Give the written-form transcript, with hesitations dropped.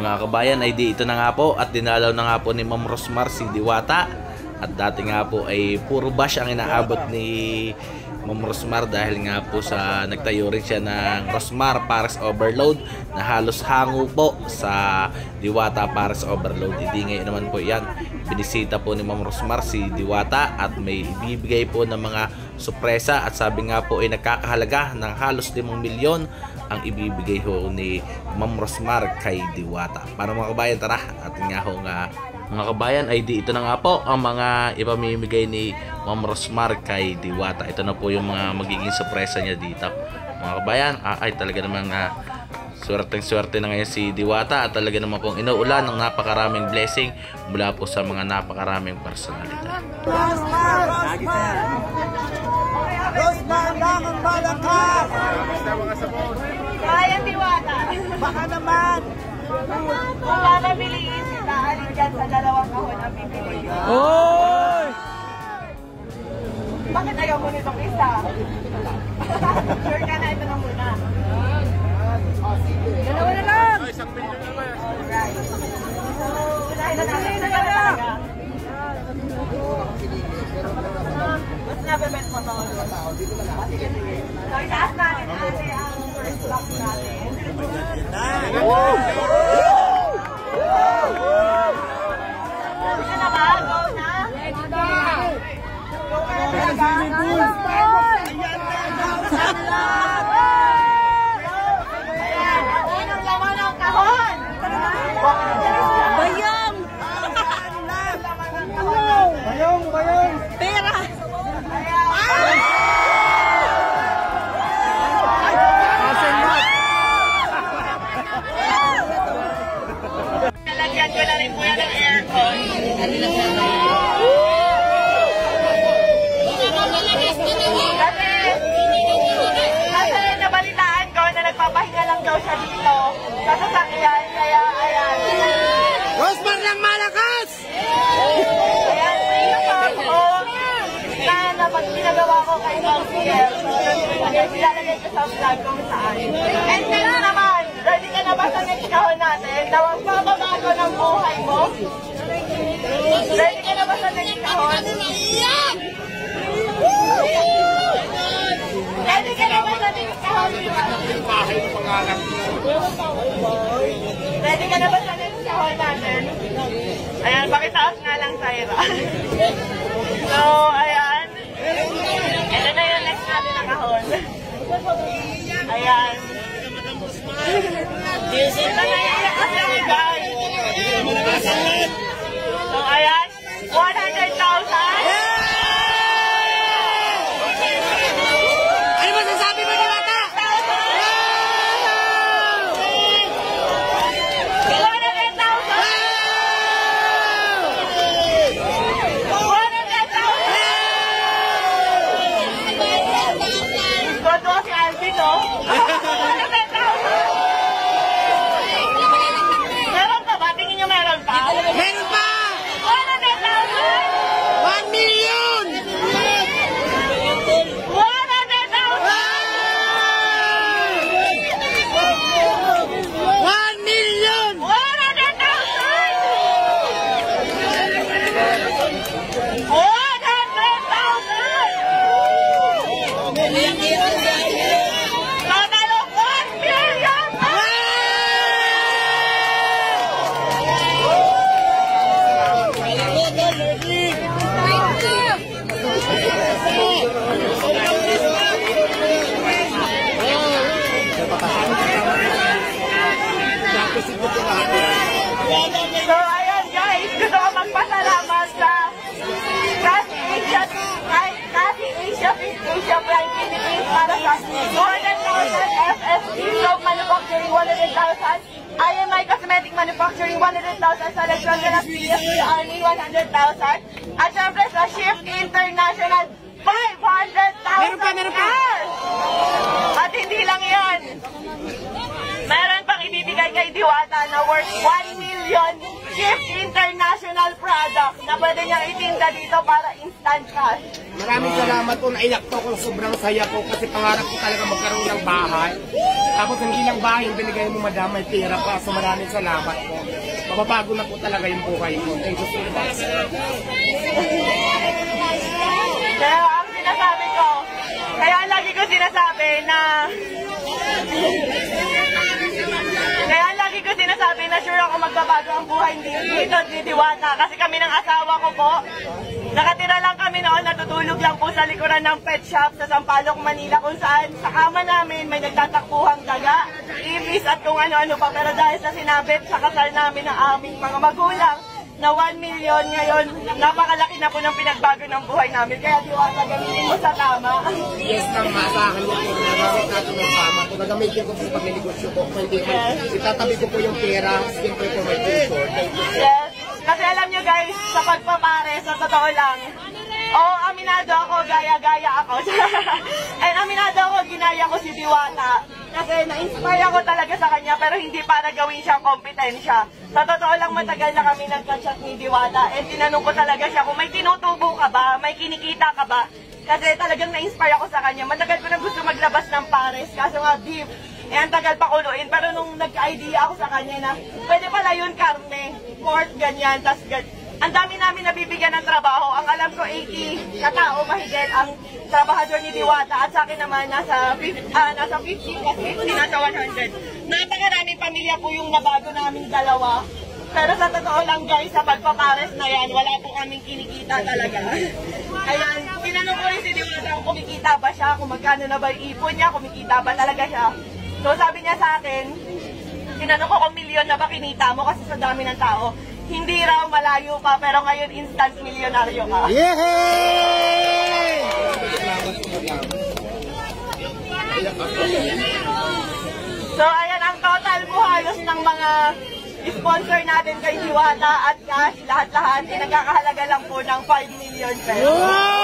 Mga kabayan, ay di ito na nga po at dinalaw na nga po ni Ma'am Rosmar si Diwata. At dati nga po ay puro bash ang inaabot ni Ma'am Rosmar dahil nga po sa nagtayo rin siya ng Rosmar Pares Overload na halos hango po sa Diwata Pares Overload. Hindi ngayon naman po yan. Binisita po ni Ma'am Rosmar si Diwata at may ibibigay po ng mga sorpresa at sabi nga po ay nagkakahalaga ng halos 5 milyon ang ibibigay ho ni Ma'am Rosmar kay Diwata. Para mga kabayan, tara atin nga ho nga mga kabayan ay di ito na nga po ang mga ipamimigay ni Ma'am Rosmar kay Diwata. Ito na po yung mga magiging sorpresa niya dito. Mga kabayan, ay talaga naman swerte na ngayon si Diwata at talaga naman pong inuulan ng napakaraming blessing mula po sa mga napakaraming personalidad. Rosmar lang ang malakas! Kaya Diwata! Baka naman! Kung mamabiliin sila, alin dyan sa 2 kahon ang pipiliin. Oy! Bakit ayaw mo nitong isa? Sure ka na, ito na muna. Dalawa na lang! Isang milyon na ba? Alright. So, unahin na natin. Ito na talaga. Mas nabibet mo to. Sige. So, itaas natin ate ang first block natin. Sige na ba? Go na? Let's go! Go na talaga? Ayan, ang unang laman ng kahon! Bayong! Bayong! Bayong! Pera! Nalagyan ko na rin po yan ng aircon. Kasi nabalitaan ko na nagpapahinga lang daw siya dito sa sasakyan, kaya ayan. Rosmar lang malakas! Ayan, pinapag ko na pag ginagawa ko kay Councilor. Ayan, ilalagay ko sa vlog kung saan. And then naman, ready ka na ba sa next kahon natin? Na magpapabago ng buhay mo? Ready ka na ba sa next kahon? Ready ka na ba sa next kahon? Ready ka na ba sa next kahon natin? Ayan, pakitaas nga lang tayo. So, ayan. Ito na yung next natin na kahon. Ayan. Ito na yung next natin, guys. So, ayan. 100,000. Ano masasabi mo, Diwata? 100,000. Goto si Alvin, no? 100,000. Meron pa ba? Tingin nyo meron pa? Meron pa! 100,000. 1 million! 1 million! 100,000. So, ayan guys, gusto ko magpasalamat sa Asia Prime Philippines para sa 200,000 FSC Soap Manufacturing 100,000, IMI Cosmetic Manufacturing 100,000, sa Electron Ganap PSP Army 100,000, at syempre sa Shift International 500,000. Meron pa! At hindi lang yan. Meron pang ibibigay kay Diwata na worth 1 million Gift International product na pwede niyang itinda dito para instant cash. Maraming salamat po, naiyak po ako, sobrang saya po kasi pangarap ko talaga magkaroon ng bahay. Tapos hindi lang bahay, yung binigay mo madam, may pera pa. So maraming salamat po. Mababago na po talaga yung buhay ko. Thank you so much. Kaya ang sinasabi ko, kaya lagi ko sinasabi na sure ako magbabago ang buhay dito ni Diwata. Kasi kami ng asawa ko po, nakatira lang kami noon, natutulog lang po sa likuran ng pet shop sa Sampaloc, Manila, kung saan sa kama namin may nagtatakbuhang daga, ibis at kung ano-ano pa. Pero dahil sa sinabit sa kasal namin ng aming mga magulang, na 1 million ngayon, napakalaki na po ng pinagbago ng buhay namin. Kaya Diwata, gamitin mo sa tama. Yes, nang maasahan niyo po, nagamit natin ng tama. Kung nagamitin ko po sa pagnegosyo ko, kung hindi ko, itatabi ko po yung pera, siyempre po may tutor. Yes. Kasi alam nyo guys, sa pagpapare, sa totoo lang, aminado ako, gaya-gaya ako. And aminado ako, ginaya ko si Diwata. Kasi na-inspire ako talaga sa kanya, pero hindi para gawin siyang kompetensya. Sa totoo lang, matagal na kami nagka-chat ni Diwata. And tinanong ko talaga siya kung may tinutubo ka ba, may kinikita ka ba. Kasi talagang na-inspire ako sa kanya. Matagal ko na gusto maglabas ng pares, kaso nga beef. Eh, ang tagal pa kuluin. Pero nung nagka-idea ako sa kanya na, pwede pala yun karne, pork, ganyan, tas ang dami namin nabibigyan ng trabaho. Ang alam ko, 80 na tao mahigit ang trabahador ni Diwata. At sa akin naman, nasa 50 plus 50, nasa 100. Napakaraming pamilya po yung nabago namin dalawa. Pero sa totoo lang guys, sa pagpapares na yan, wala po kaming kinikita talaga. Ayan, tinanong ko rin si Diwata kung kumikita ba siya, kung magkano na ba yung ipon niya, kumikita ba talaga siya. So sabi niya sa akin, tinanong ko kung milyon na ba kinita mo kasi sa dami ng tao. Hindi raw, malayo pa, pero ngayon instant milyonaryo ka. Yehey! So ayan ang total po halos ng mga sponsor natin kay Diwata at cash, lahat-lahat, nagkakahalaga lang po ng 5 million pesos.